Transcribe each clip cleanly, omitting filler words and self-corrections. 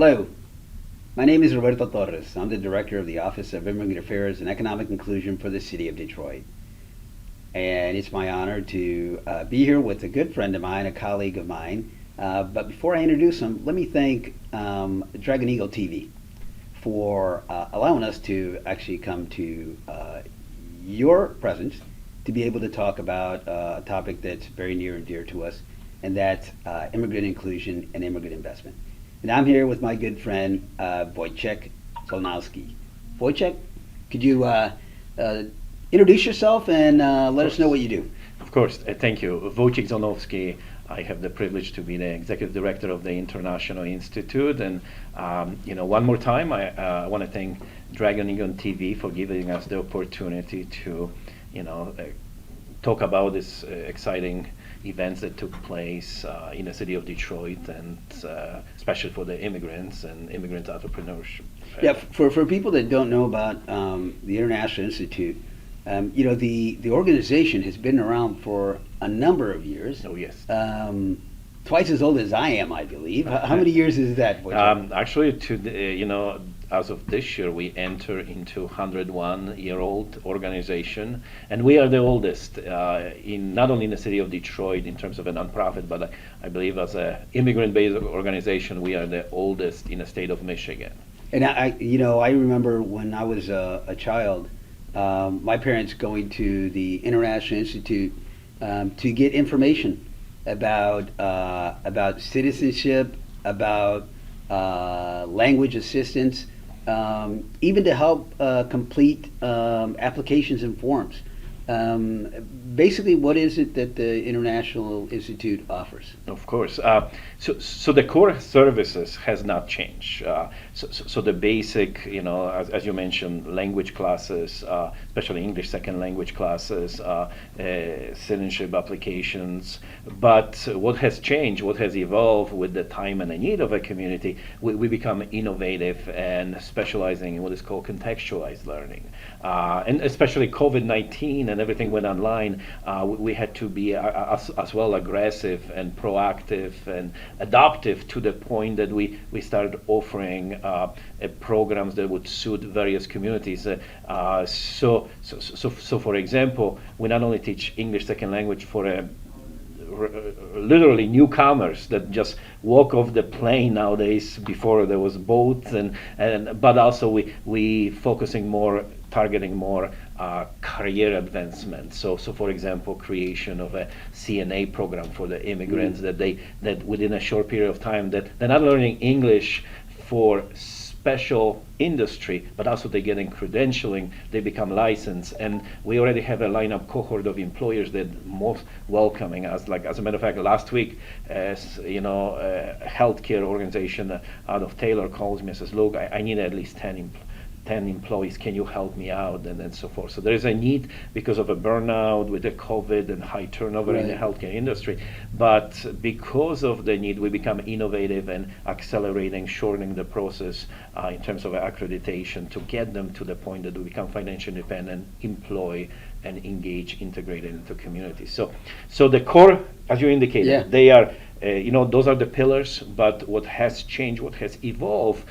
Hello, my name is Roberto Torres. I'm the Director of the Office of Immigrant Affairs and Economic Inclusion for the City of Detroit. And it's my honor to be here with a good friend of mine, a colleague of mine. But before I introduce him, let me thank Dragon Eagle TV for allowing us to actually come to your presence to be able to talk about a topic that's very near and dear to us, and that's immigrant inclusion and immigrant investment. And I'm here with my good friend, Wojciech Zolnowski. Wojciech, could you introduce yourself and let us know what you do? Of course, thank you. Wojciech Zolnowski. I have the privilege to be the executive director of the International Institute, and one more time, I want to thank Dragon Eagle TV for giving us the opportunity to, talk about this exciting events that took place in the city of Detroit, and especially for the immigrants and immigrant entrepreneurship. Yeah, for people that don't know about the International Institute, the organization has been around for a number of years. Oh, yes. Twice as old as I am, I believe. How many years is that? Actually, as of this year, we enter into 101-year-old organization, and we are the oldest in not only in the city of Detroit in terms of a nonprofit, but I believe as an immigrant-based organization, we are the oldest in the state of Michigan. And I remember when I was a child, my parents going to the International Institute to get information about citizenship, about language assistance, even to help complete applications and forms. Basically, what is it that the International Institute offers? Of course. So the core services has not changed. So the basic, as you mentioned, language classes, especially English second language classes, citizenship applications. But what has changed, what has evolved with the time and the need of a community, we become innovative and specializing in what is called contextualized learning. And especially COVID-19 and everything went online, we had to be as well aggressive and proactive and adaptive to the point that we started offering programs that would suit various communities. So for example, we not only teach English second language for literally newcomers that just walk off the plane nowadays before there was boats, but also we targeting more career advancement. So for example, creation of a CNA program for the immigrants that within a short period of time that they're not learning English for special industry, but also they're getting credentialing, they become licensed, and we already have a lineup cohort of employers that most welcoming us. Like, as a matter of fact, last week, a healthcare organization out of Taylor calls me and says, look, I need at least 10 employees, can you help me out, and so forth. So there is a need because of a burnout with the COVID and high turnover in the healthcare industry, but because of the need, we become innovative and accelerating, shortening the process in terms of accreditation to get them to the point that we become financially independent, employ, and engage, integrated into communities. So the core, as you indicated, they are those are the pillars, but what has changed, what has evolved,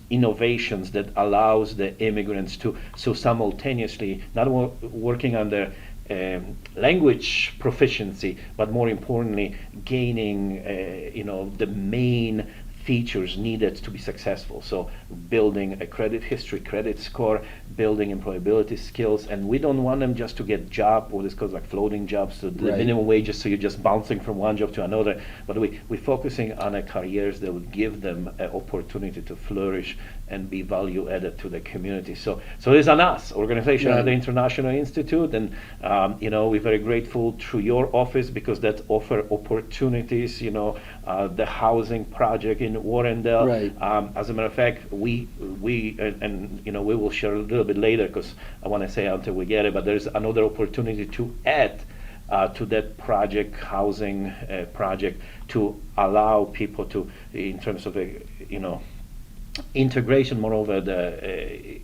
innovations that allows the immigrants to simultaneously not working on their language proficiency, but more importantly, gaining the main features needed to be successful. So building a credit history, credit score, building employability skills, and we don't want them just to get what is called like floating jobs, so the minimum wages, so you're just bouncing from one job to another, but we're focusing on careers that would give them an opportunity to flourish and be value added to the community. So it's on us, organization at the International Institute, and we're very grateful through your office because that offer opportunities, the housing project in Warrendale. As a matter of fact, we will share a little bit later because I want to say until we get it, but there's another opportunity to add to that project, housing project, to allow people to, in terms of integration, moreover the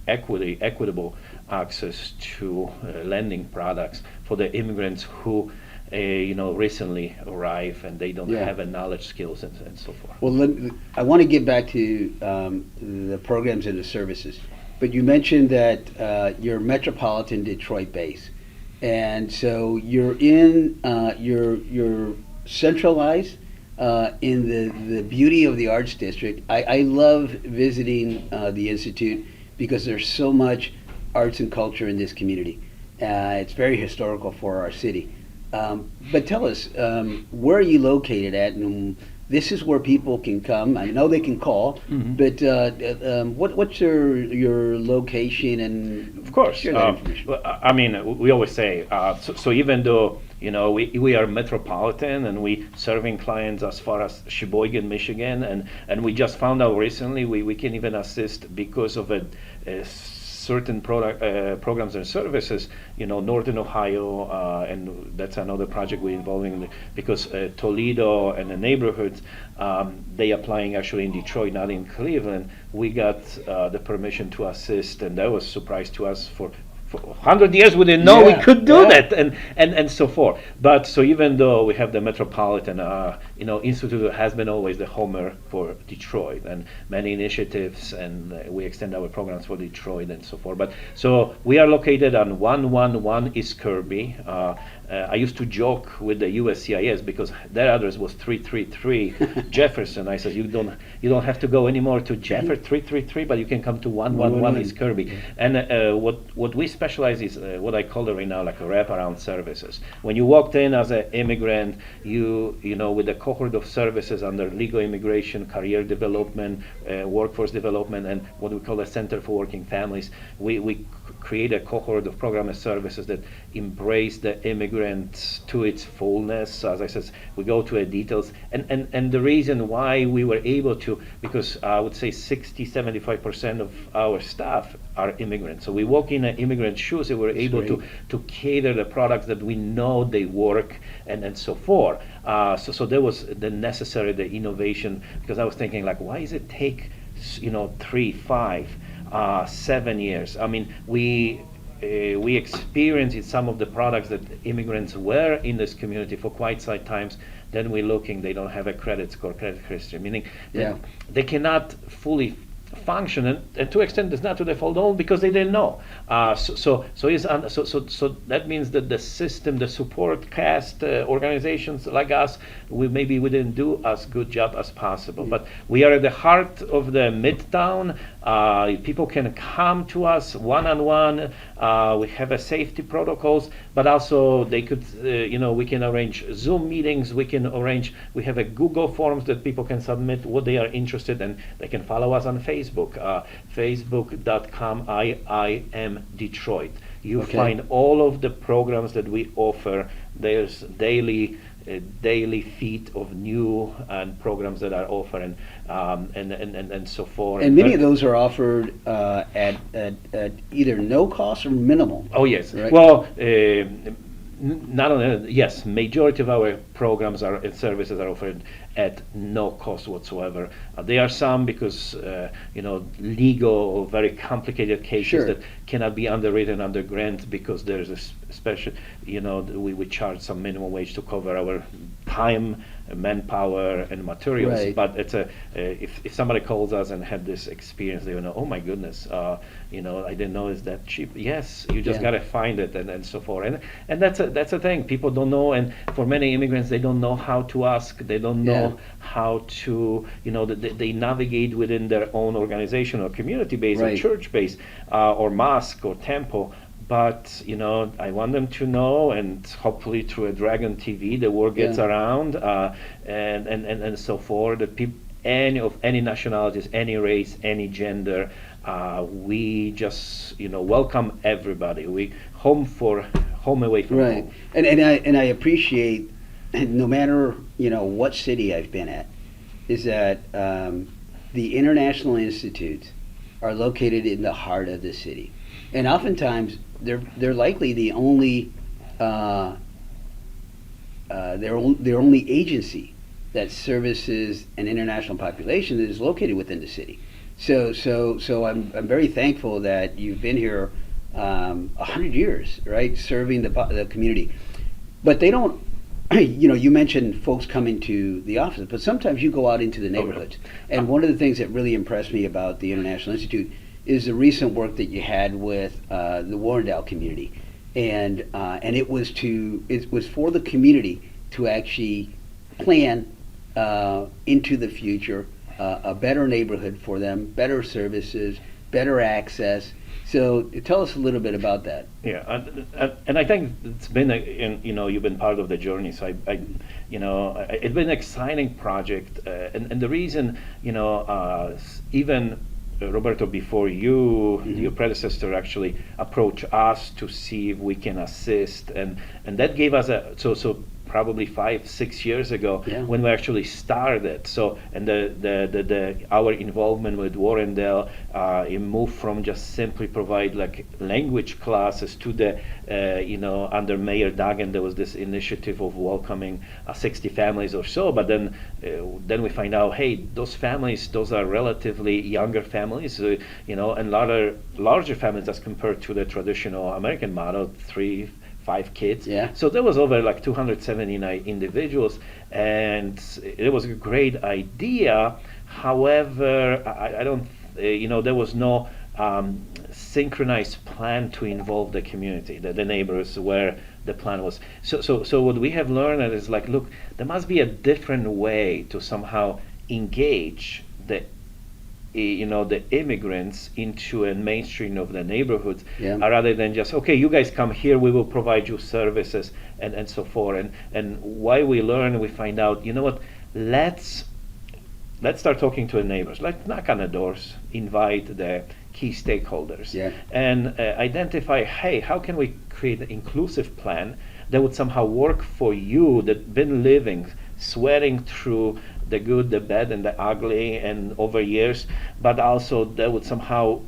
equitable access to lending products for the immigrants who recently arrive and they don't Yeah. have a knowledge, skills, and so forth. Well, I want to get back to the programs and the services, but you mentioned that you're metropolitan Detroit based, and so you're centralized in the beauty of the arts district. I love visiting the institute because there's so much arts and culture in this community. It's very historical for our city. But tell us, where are you located at? And this is where people can come. I know they can call, but what's your location and Of course. share that information. Well, I mean, we always say, so even though, we are metropolitan and we serving clients as far as Sheboygan, Michigan, and we just found out recently we can even assist because of a certain programs and services, Northern Ohio, and that's another project we're involving because Toledo and the neighborhoods, they applying actually in Detroit, not in Cleveland. We got the permission to assist, and that was a surprise to us. For 100 years we didn't know we could do that, and so forth. But so even though we have the metropolitan, institute has been always the homer for Detroit and many initiatives, and we extend our programs for Detroit and so forth. But so we are located on 111 East Kirby. I used to joke with the USCIS because their address was 333 Jefferson. I said, you don't have to go anymore to Jefferson 333, but you can come to 111 East Kirby. And what we specialize is what I call it right now like a wraparound services. When you walked in as an immigrant, with a cohort of services under legal immigration, career development, workforce development, and what we call a Center for Working Families, we create a cohort of program and services that embrace the immigrant to its fullness. As I said, we go to the details. And the reason why we were able to, because I would say 60-75% of our staff are immigrants. So we walk in immigrant shoes and we're able to cater the products that we know they work and so forth. So there was the necessary, the innovation, because I was thinking like, why does it take 3, 5, 7 years? I mean, we experienced some of the products that immigrants were in this community for quite some times. Then we're looking, they don't have a credit score, credit history, meaning that they cannot fully function, and to extent it's not to their fault only because they didn't know. So that means that the system, the support cast organizations like us, we didn't do as good job as possible. But we are at the heart of the Midtown. People can come to us one-on-one. We have a safety protocols, but also they could, we can arrange Zoom meetings. We have a Google Forms that people can submit what they are interested in. They can follow us on Facebook, facebook.com IIM Detroit. You find all of the programs that we offer. There's daily feed of new programs that are offered and so forth. And many of those are offered at either no cost or minimal. Oh yes. Right? Well, not only yes, majority of our programs and services are offered at no cost whatsoever. There are some because legal or very complicated cases that cannot be underwritten under grant because there's a special, we charge some minimum wage to cover our time, manpower, and materials. Right. But it's if somebody calls us and had this experience, they will know, oh my goodness, I didn't know it's that cheap. Yes, you just gotta find it and so forth. And that's a thing. People don't know, and for many immigrants, they don't know how to ask. They don't know how to, they navigate within their own organization or community base or church base or mosque or temple. But I want them to know, and hopefully through a Dragon TV, the word gets around, and so forth. That people, any nationalities, any race, any gender, we just welcome everybody. We home away from home. And I appreciate, no matter what city I've been at, is that the international institutes are located in the heart of the city, and oftentimes they're likely the only their only agency that services an international population that is located within the city. So I'm very thankful that you've been here 100 years, right, serving the community. But they don't you mentioned folks coming to the office, but sometimes you go out into the neighborhoods. And one of the things that really impressed me about the International Institute is the recent work that you had with the Warrendale community, and it was for the community to actually plan into the future a better neighborhood for them, better services, better access. So tell us a little bit about that. Yeah, and I think it's been, you've been part of the journey. So it's been an exciting project, and the reason, even Roberto, before you, your predecessor actually approached us to see if we can assist, and that gave us so probably 5-6 years ago when we actually started. So and our involvement with Warrendale, it moved from just simply provide like language classes to the under Mayor Duggan there was this initiative of welcoming 60 families or so. But then we find out, hey, those are relatively younger families, and larger families as compared to the traditional American model, 3-5 kids. Yeah. So there was over like 279 individuals, and it was a great idea. However, I don't, there was no synchronized plan to involve the community, the neighbors, where the plan was. So what we have learned is like, look, there must be a different way to somehow engage the immigrants into a mainstream of the neighborhoods, rather than just, okay, you guys come here, we will provide you services and so forth. And why we learn, we find out, you know what, let's start talking to the neighbors. Let's knock on the doors, invite the key stakeholders, and identify, hey, how can we create an inclusive plan that would somehow work for you, that been living, sweating through the good, the bad, and the ugly, and over years, but also that would somehow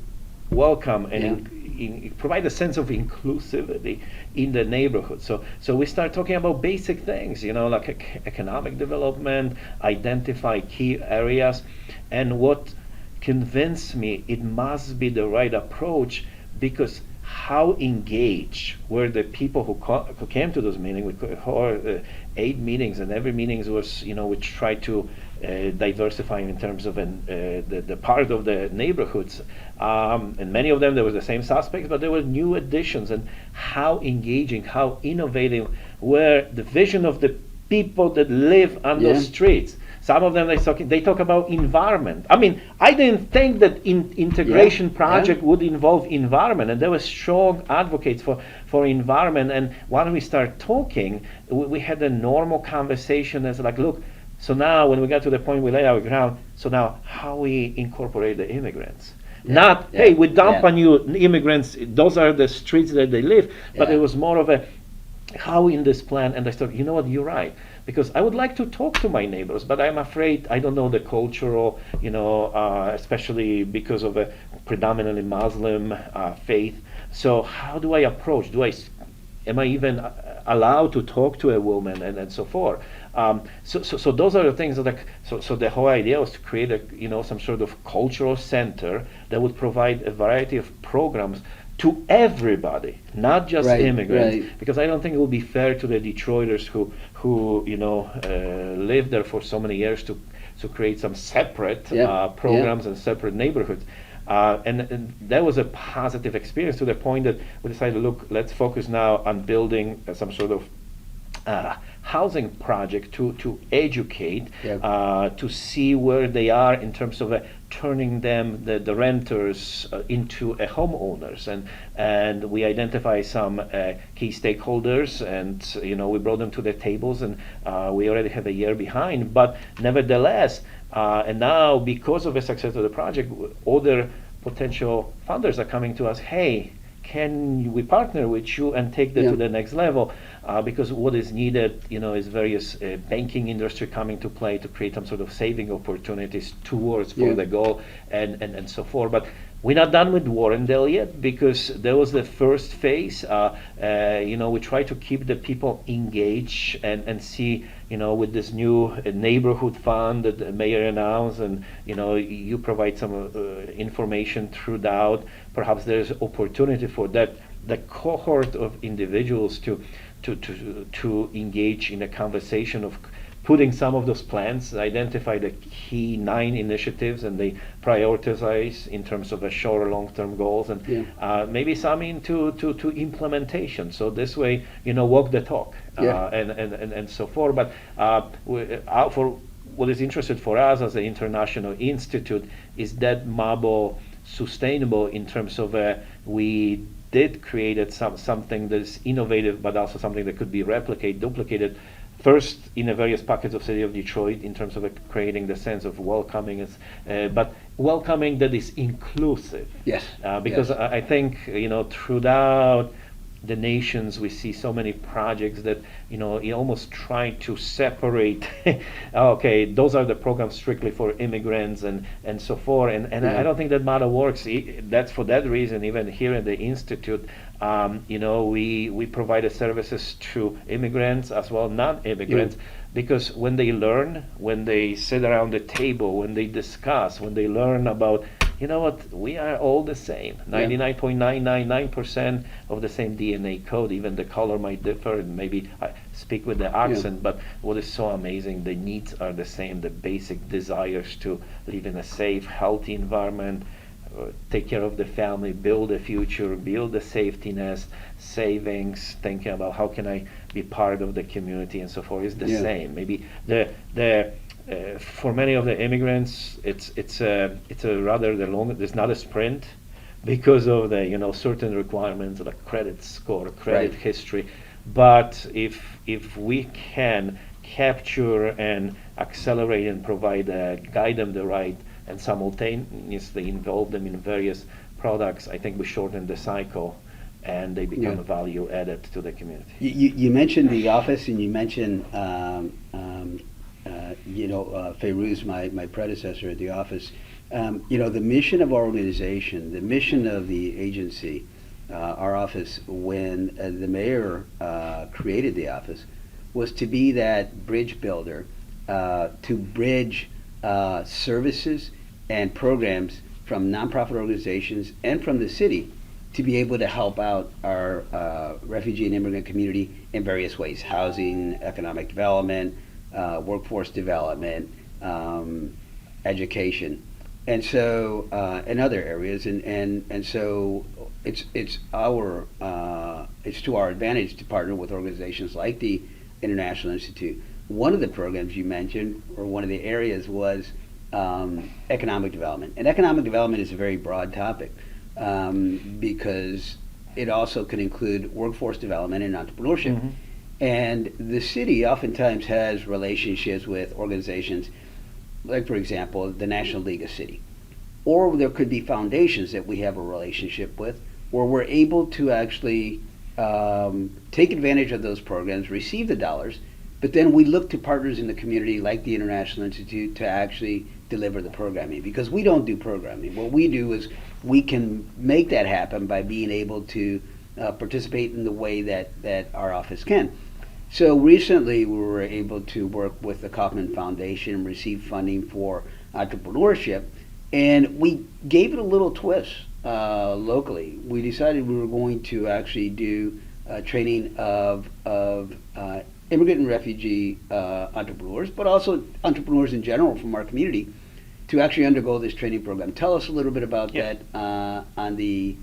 welcome and provide a sense of inclusivity in the neighborhood. So we start talking about basic things, like economic development, identify key areas, and what convinced me it must be the right approach, because how engaged were the people who came to those meetings? We 8 meetings, and every meeting was, we tried to diversify in terms of the part of the neighborhoods, and many of them there were the same suspects, but there were new additions. And how engaging, how innovative were the vision of the people that live on those streets. Some of them they talk about environment. I mean, I didn't think that integration project would involve environment, and there were strong advocates for environment. And when we start talking, we had a normal conversation as like, look, so now when we got to the point we laid our ground, so now how we incorporate the immigrants. Not, hey, we dump on you immigrants, those are the streets that they live, but it was more of a, how in this plan. And I thought, you know what, you're right, because I would like to talk to my neighbors, but I'm afraid I don't know the cultural, especially because of a predominantly Muslim faith. So how do I approach? Am I even allowed to talk to a woman and so forth? So those are the things that, so the whole idea was to create some sort of cultural center that would provide a variety of programs to everybody, not just immigrants, because I don't think it would be fair to the Detroiters who lived there for so many years to create some separate programs and separate neighborhoods. And that was a positive experience, to the point that we decided, look, let's focus now on building some sort of housing project to educate, to see where they are in terms of turning them, the renters, into homeowners. And we identify some key stakeholders, and we brought them to the tables, and we already have a year behind, but nevertheless, and now because of the success of the project, other potential funders are coming to us, hey, can we partner with you and take that to the next level? Because what is needed, is various banking industry coming to play to create some sort of saving opportunities towards for the goal, and so forth. But we're not done with Warrendale yet, because that was the first phase. We try to keep the people engaged and see, with this new neighborhood fund that the mayor announced, and you provide some information throughout. Perhaps there's opportunity for that the cohort of individuals to engage in a conversation of putting some of those plans, identify the key 9 initiatives, and they prioritize in terms of a short or long-term goals, and maybe some into to implementation. So this way, walk the talk, and so forth. But for what is interesting for us as an international institute is that model sustainable in terms of we did create something that's innovative, but also something that could be replicated, duplicated. First, in the various pockets of city of Detroit, in terms of creating the sense of welcoming, but welcoming that is inclusive. Yes. Because I think throughout the nations we see so many projects that you almost try to separate. Okay, those are the programs strictly for immigrants and so forth. And I don't think that model works. That's for that reason. Even here at the institute, we provide services to immigrants as well non-immigrants, because when they learn, when they sit around the table, when they discuss, when they learn about, we are all the same. 99.999% of the same DNA code. Even the color might differ, and maybe I speak with the accent, but what is so amazing, the needs are the same, the basic desires to live in a safe, healthy environment, take care of the family, build a future, build a safety nest, savings, thinking about how can I be part of the community and so forth is the same. Maybe for many of the immigrants, it's a rather the long. It's not a sprint because of the certain requirements like credit score, credit history. But if we can capture and accelerate and guide them the right and simultaneously involve them in various products, I think we shorten the cycle and they become a value added to the community. You mentioned the office, and you mentioned Feiruz, my predecessor at the office. The mission of our organization, the mission of the agency, our office, when the mayor created the office, was to be that bridge builder, to bridge services and programs from nonprofit organizations and from the city to be able to help out our refugee and immigrant community in various ways: housing, economic development, workforce development, education, and so in other areas, and so it's to our advantage to partner with organizations like the International Institute. One of the programs you mentioned, or one of the areas, was economic development, and economic development is a very broad topic because it also can include workforce development and entrepreneurship. Mm-hmm. And the city oftentimes has relationships with organizations like, for example, the National League of City. Or there could be foundations that we have a relationship with where we're able to actually take advantage of those programs, receive the dollars, but then we look to partners in the community like the International Institute to actually deliver the programming, because we don't do programming. What we do is we can make that happen by being able to participate in the way that our office can. So recently we were able to work with the Kauffman Foundation and receive funding for entrepreneurship, and we gave it a little twist locally. We decided we were going to actually do training of immigrant and refugee entrepreneurs, but also entrepreneurs in general from our community, to actually undergo this training program. Tell us a little bit about that on the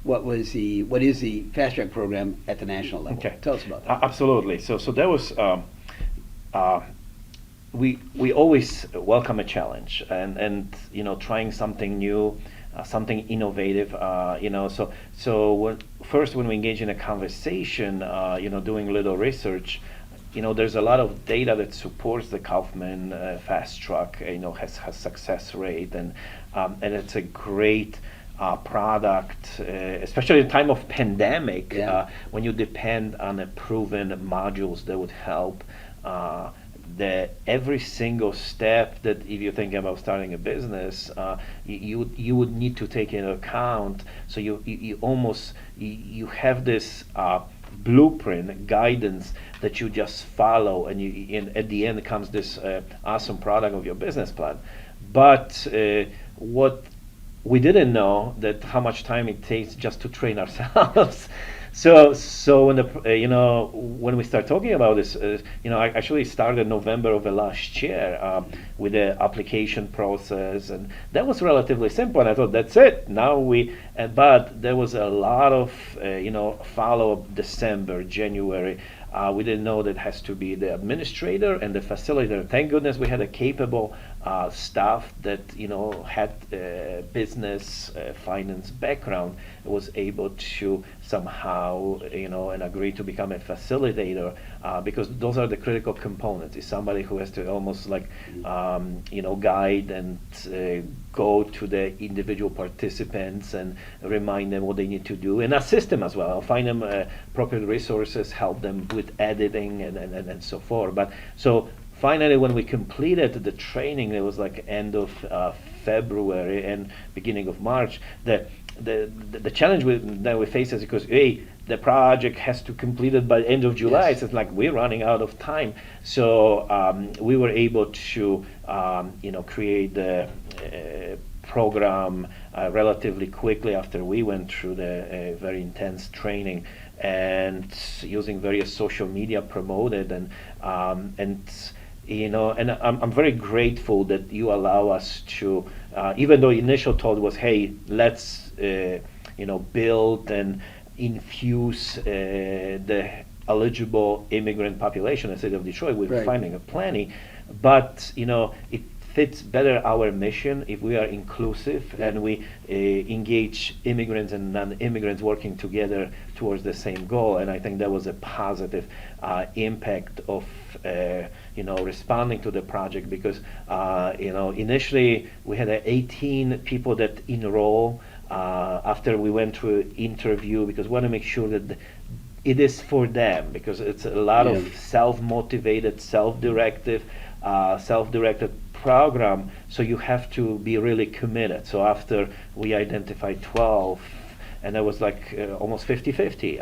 what is the Fast Track program at the national level? Okay. Tell us about that. Absolutely. So that was we always welcome a challenge, and trying something new, something innovative. First when we engage in a conversation, doing a little research, there's a lot of data that supports the Kauffman Fast Track. Has success rate, and it's a great product, especially in time of pandemic, when you depend on a proven modules that would help. Every single step that, if you're thinking about starting a business, you would need to take into account. So you have this blueprint guidance that you just follow, and at the end comes this awesome product of your business plan. But what we didn't know that how much time it takes just to train ourselves. So when when we start talking about this, I actually started November of the last year with the application process, and that was relatively simple. And I thought that's it. Now but there was a lot of follow up December, January. We didn't know that it has to be the administrator and the facilitator. Thank goodness we had a capable staff that had business finance background, was able to somehow and agree to become a facilitator, because those are the critical components. It's somebody who has to almost like guide and go to the individual participants and remind them what they need to do and assist them as well. Find them appropriate resources, help them with editing and so forth. But so finally, when we completed the training, it was like end of February and beginning of March. The challenge that we face is because the project has to complete it by the end of July. Yes. So it's like we're running out of time. So we were able to create the program relatively quickly after we went through the very intense training, and using various social media promoted and I'm very grateful that you allow us to, even though initial thought was, hey, let's build and infuse the eligible immigrant population in the city of Detroit. We're Right. finding plenty, but it fits better our mission if we are inclusive and we engage immigrants and non-immigrants working together towards the same goal. And I think that was a positive impact of responding to the project, because initially we had 18 people that enroll after we went through interview, because we want to make sure that it is for them, because it's a lot Yeah. of self-motivated, self-directed program, so you have to be really committed. So after we identified 12, and that was like almost 50-50,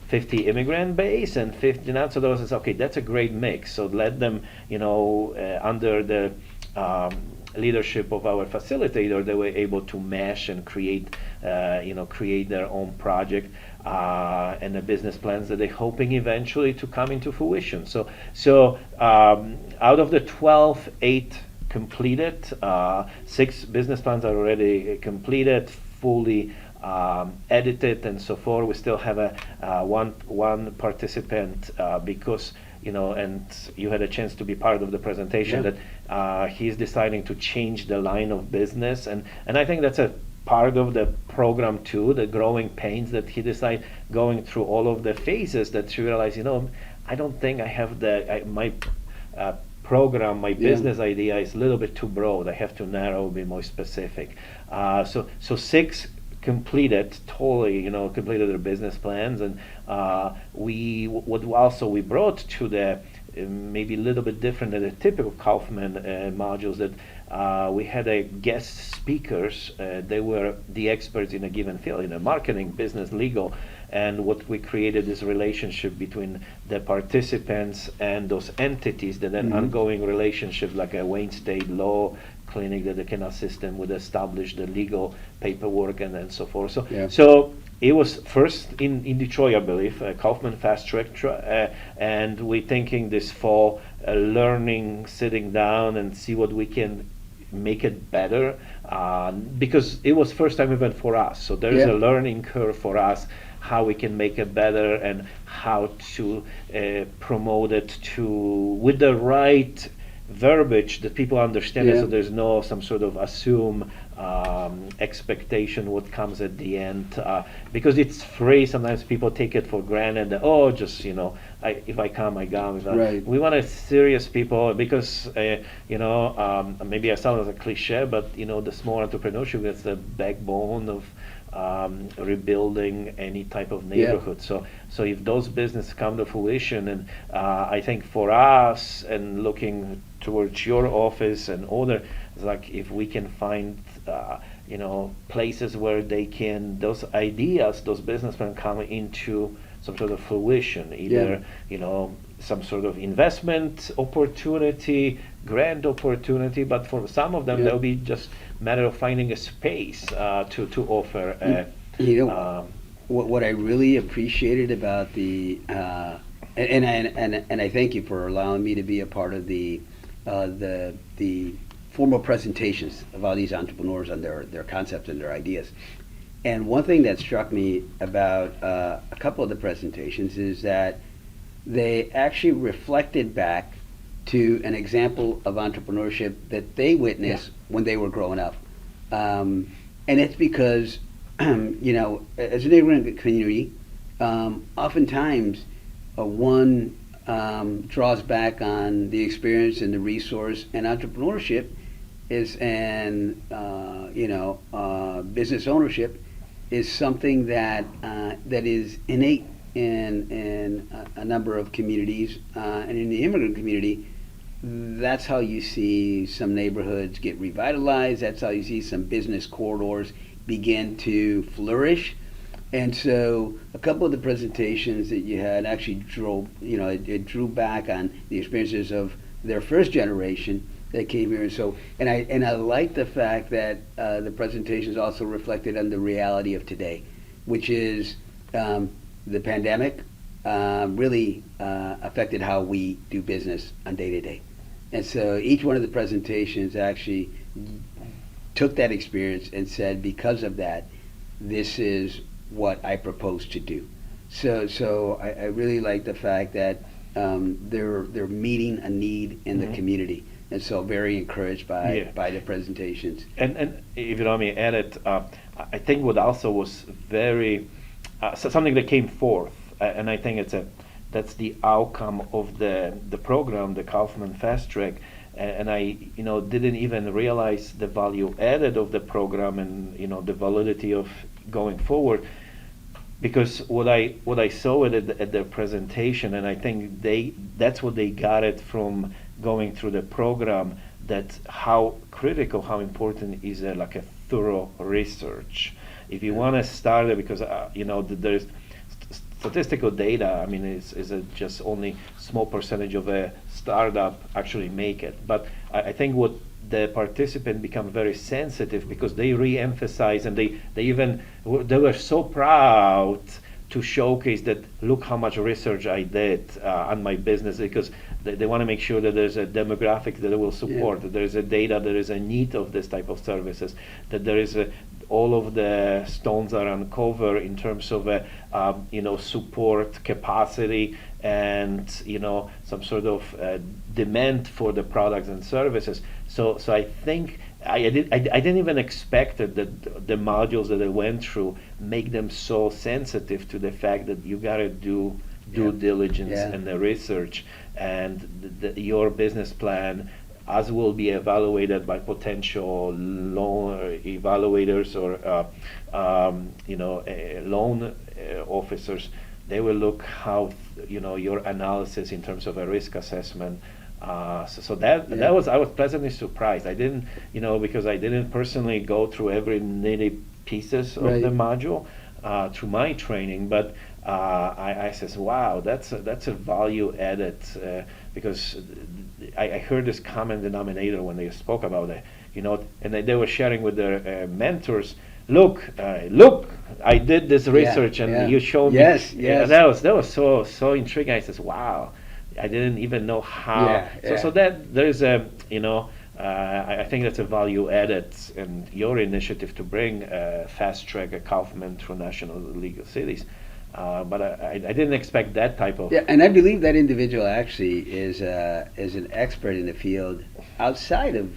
50 immigrant base and 50 not, so that was okay, that's a great mix. So let them, under the leadership of our facilitator, they were able to mesh and create their own project and the business plans that they're hoping eventually to come into fruition. So out of the 12, 8 completed, 6 business plans are already completed, fully edited and so forth. We still have one participant because and you had a chance to be part of the presentation, that he's deciding to change the line of business, and I think that's a part of the program too, the growing pains that he decided, going through all of the phases, that you realize, I don't think I have my program, my business idea is a little bit too broad. I have to narrow, be more specific. So 6 completed completed their business plans, and we brought to the maybe a little bit different than the typical Kaufman modules, that we had a guest speakers. They were the experts in a given field, marketing, business, legal, and what we created is a relationship between the participants and those entities, that an ongoing relationship, like a Wayne State Law Clinic, that they can assist them with establish the legal paperwork and so forth. So it was first in Detroit, I believe, Kaufman Fast Track, and we're thinking this fall, learning, sitting down and see what we can make it better, because it was first time event for us. So there's a learning curve for us, how we can make it better and how to promote it with the right verbiage that people understand it, so there's no some sort of assume expectation what comes at the end, because it's free. Sometimes people take it for granted that, if I come, I come. Right. We want serious people, because maybe I sound as a cliche, but the small entrepreneurship is the backbone of rebuilding any type of neighborhood. So if those businesses come to fruition, and I think for us, and looking towards your office and other, it's like if we can find places where they can, those ideas, those business plans come into some sort of fruition, either some sort of investment opportunity, grant opportunity, but for some of them there'll be just matter of finding a space to offer what I really appreciated about the and I thank you for allowing me to be a part of the formal presentations of all these entrepreneurs and their concepts and their ideas. And one thing that struck me about a couple of the presentations is that they actually reflected back to an example of entrepreneurship that they witnessed when they were growing up. And it's because, as an immigrant community, oftentimes one draws back on the experience and the resource, and entrepreneurship is business ownership is something that is innate in a number of communities, and in the immigrant community, that's how you see some neighborhoods get revitalized. That's how you see some business corridors begin to flourish. And so a couple of the presentations that you had actually it drew back on the experiences of their first generation that came here. And I like the fact that the presentations also reflected on the reality of today, which is the pandemic really affected how we do business on day to day. And so each one of the presentations actually took that experience and said, because of that, this is what I propose to do. So I really like the fact that they're meeting a need in the community. And so very encouraged by the presentations. And if you allow me to add it, I think what also was very, something that came forth, and I think that's the outcome of the program, the Kaufman Fast Track, and I didn't even realize the value added of the program and the validity of going forward, because what I saw at their presentation, and I think that's what they got it from going through the program, that how critical, how important is like a thorough research. If you want to start it, because there's statistical data, I mean, is just only small percentage of a startup actually make it. But I think what the participants become very sensitive, because they re-emphasize, and they were so proud to showcase that, look how much research I did on my business, because they want to make sure that there's a demographic that it will support, that there is a data, there is a need of this type of services, that there is all of the stones are uncovered in terms of support capacity and some sort of demand for the products and services. So I think I didn't even expect that the modules that I went through make them so sensitive to the fact that you gotta do due diligence and the research, and your business plan, as will be evaluated by potential loan evaluators or loan officers. They will look how your analysis in terms of a risk assessment. That was, I was pleasantly surprised. I didn't because I didn't personally go through every nitty pieces of the module through my training, but I says, wow, that's a value added, because I heard this common denominator when they spoke about it, and they were sharing with their mentors. Look! I did this research, and you showed me. Yes. That was so intriguing. I says, wow, I didn't even know how. So that there is a I think that's a value added in your initiative to bring Fast Track a Kaufman through national legal cities. But I didn't expect that type of. Yeah, and I believe that individual actually is an expert in the field outside of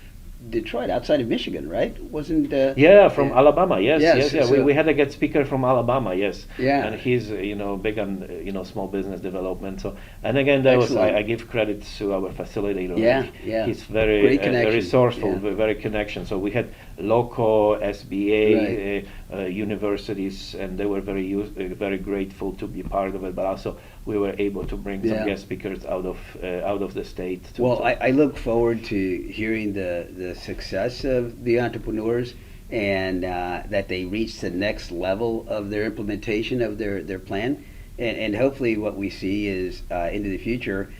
Detroit, outside of Michigan, right? Wasn't from Alabama? Yes. So we had a guest speaker from Alabama, yes. Yeah. And he's big on small business development. So, and again, that was I give credit to our facilitator. Yeah. He's very resourceful, very connection. So we had local SBA universities, and they were very grateful to be part of it. But also we were able to bring some guest speakers out of the state. I look forward to hearing the success of the entrepreneurs, and that they reach the next level of their implementation of their plan. And hopefully what we see is into the future,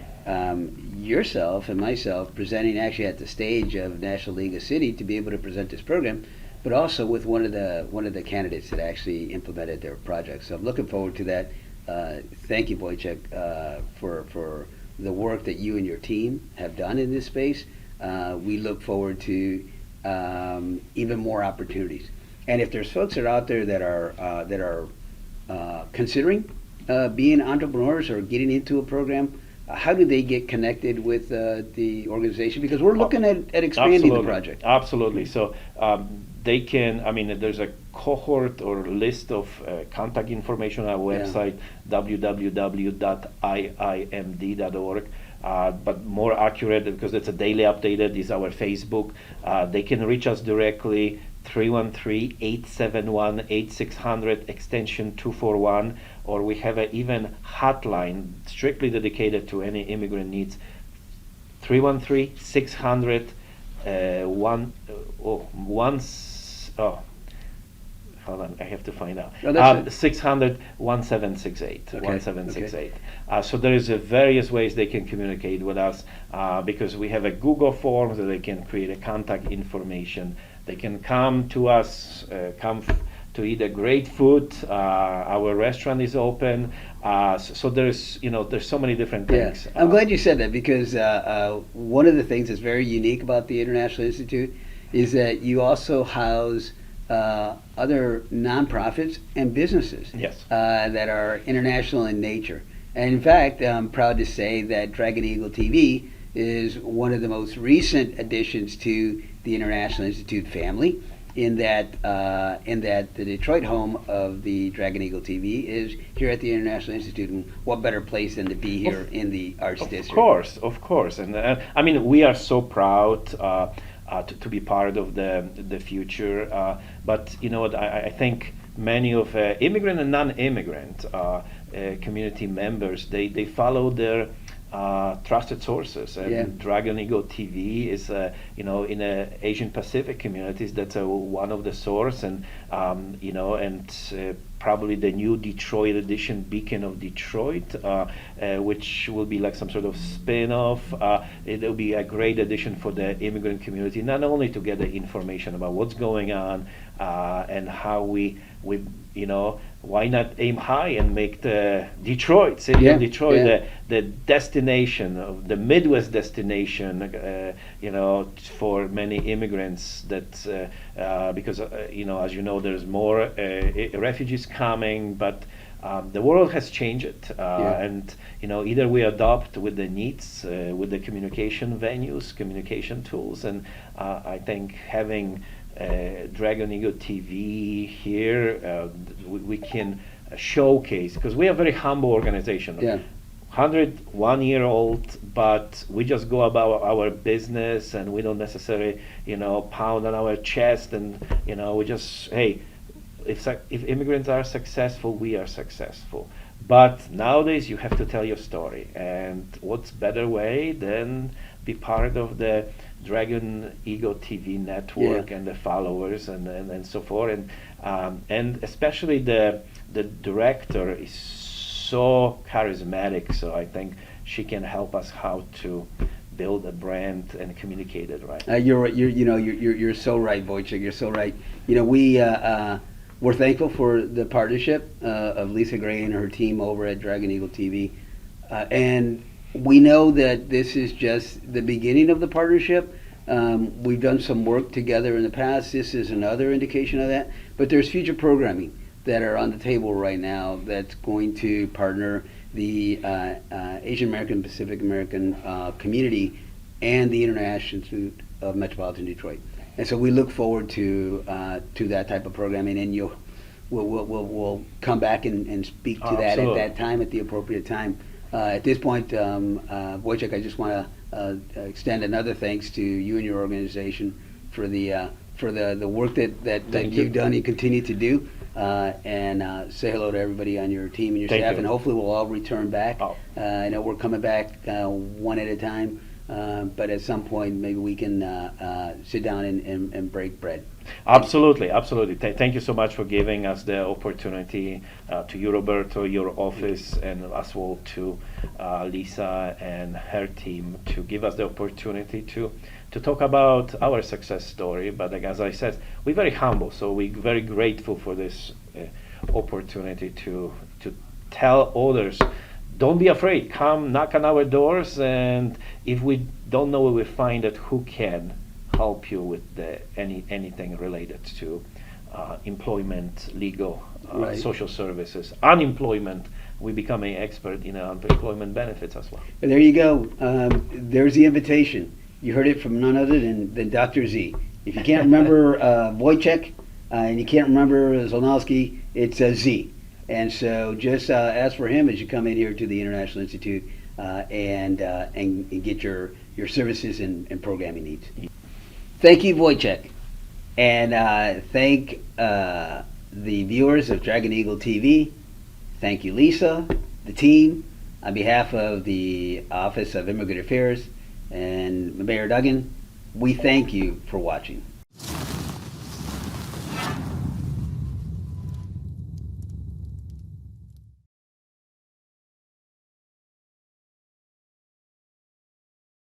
yourself and myself presenting actually at the stage of National League of City to be able to present this program, but also with one of the candidates that actually implemented their project. So I'm looking forward to that. Thank you, Wojciech, for the work that you and your team have done in this space. We look forward to even more opportunities. And if there's folks that are out there that are considering being entrepreneurs or getting into a program, how do they get connected with the organization? Because we're looking at expanding Absolutely. the project. Absolutely. So they can, I mean, there's a cohort or list of contact information on our website, www.iimd.org. But more accurate, because it's a daily updated, is our Facebook. They can reach us directly, 313-871-8600, extension 241, or we have an even hotline strictly dedicated to any immigrant needs, 313-600 hold on, I have to find out. No, that's it. 600-1768. Okay, 1768. So there is various ways they can communicate with us, because we have a Google form that they can create a contact information. They can come to us, to eat a great food. Our restaurant is open. So there's so many different things. Yeah. I'm glad you said that, because one of the things that's very unique about the International Institute is that you also house other nonprofits and businesses Yes. that are international in nature. And in fact, I'm proud to say that Dragon Eagle TV is one of the most recent additions to the International Institute family, in that the Detroit home of the Dragon Eagle TV is here at the International Institute, and what better place than to be here in the Arts District? Of course, and I mean, we are so proud to be part of the future. But you know what? I think many of immigrant and non-immigrant community members, they follow their trusted sources, and Yeah. Dragon Eagle TV is in Asian Pacific communities, that's one of the source, and probably the new Detroit edition, Beacon of Detroit, which will be like some sort of spin-off. It'll be a great addition for the immigrant community, not only to get the information about what's going on and how we why not aim high and make the city of Detroit the destination of the Midwest destination, for many immigrants. That because as you know, there's more refugees coming, but the world has changed, and either we adopt with the needs, with the communication venues, communication tools, and I think having Dragon Eagle TV here, we can showcase, because we are a very humble organization. 101-year-old, but we just go about our business, and we don't necessarily, pound on our chest, and we just, hey, if immigrants are successful, we are successful. But nowadays you have to tell your story, and what's better way than be part of the Dragon Eagle TV network and the followers and so forth, and especially the director is so charismatic, so I think she can help us how to build a brand and communicate it right. You're so right, Wojciech. You're so right. We're thankful for the partnership of Lisa Gray and her team over at Dragon Eagle TV, and we know that this is just the beginning of the partnership. We've done some work together in the past. This is another indication of that. But there's future programming that are on the table right now that's going to partner the Asian American, Pacific American community and the International Institute of Metropolitan Detroit. And so we look forward to that type of programming, and we'll come back and speak to that at that time, at the appropriate time. At this point, Wojciech, I just want to extend another thanks to you and your organization for the work that you've done and continue to do, and say hello to everybody on your team and your staff, and hopefully we'll all return back. I know we're coming back one at a time. but at some point maybe we can sit down and break bread. Absolutely, absolutely. Thank you so much for giving us the opportunity, to you, Roberto, your office, and as well to Lisa and her team, to give us the opportunity to talk about our success story. But like, as I said, we're very humble, so we're very grateful for this opportunity to tell others. Don't be afraid. Come knock on our doors, and if we don't know, we find out who can help you with anything related to employment, legal, Right. social services, unemployment. We become an expert in unemployment benefits as well. But there you go. There's the invitation. You heard it from none other than Dr. Z. If you can't remember Wojciech and you can't remember Zolnowski, it's Z. And so just ask for him as you come in here to the International Institute and get your services and programming needs. Thank you, Wojciech. And thank the viewers of Dragon Eagle TV. Thank you, Lisa, the team. On behalf of the Office of Immigrant Affairs and Mayor Duggan, we thank you for watching.